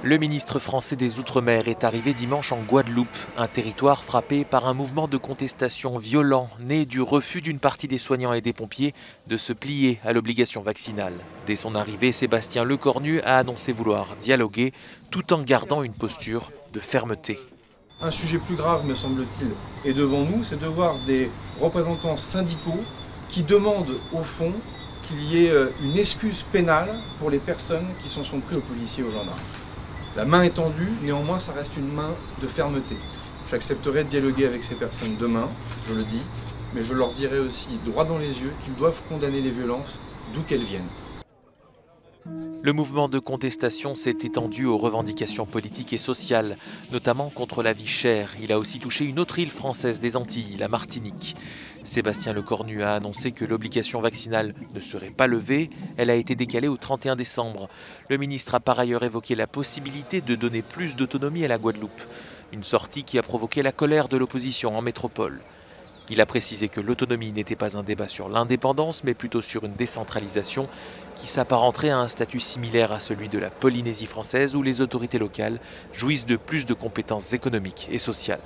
Le ministre français des Outre-mer est arrivé dimanche en Guadeloupe, un territoire frappé par un mouvement de contestation violent né du refus d'une partie des soignants et des pompiers de se plier à l'obligation vaccinale. Dès son arrivée, Sébastien Lecornu a annoncé vouloir dialoguer tout en gardant une posture de fermeté. Un sujet plus grave, me semble-t-il, est devant nous, c'est de voir des représentants syndicaux qui demandent au fond qu'il y ait une excuse pénale pour les personnes qui s'en sont pris aux policiers et aux gendarmes. La main est tendue, néanmoins ça reste une main de fermeté. J'accepterai de dialoguer avec ces personnes demain, je le dis, mais je leur dirai aussi droit dans les yeux qu'ils doivent condamner les violences d'où qu'elles viennent. Le mouvement de contestation s'est étendu aux revendications politiques et sociales, notamment contre la vie chère. Il a aussi touché une autre île française des Antilles, la Martinique. Sébastien Lecornu a annoncé que l'obligation vaccinale ne serait pas levée. Elle a été décalée au 31 décembre. Le ministre a par ailleurs évoqué la possibilité de donner plus d'autonomie à la Guadeloupe. Une sortie qui a provoqué la colère de l'opposition en métropole. Il a précisé que l'autonomie n'était pas un débat sur l'indépendance, mais plutôt sur une décentralisation qui s'apparenterait à un statut similaire à celui de la Polynésie française où les autorités locales jouissent de plus de compétences économiques et sociales.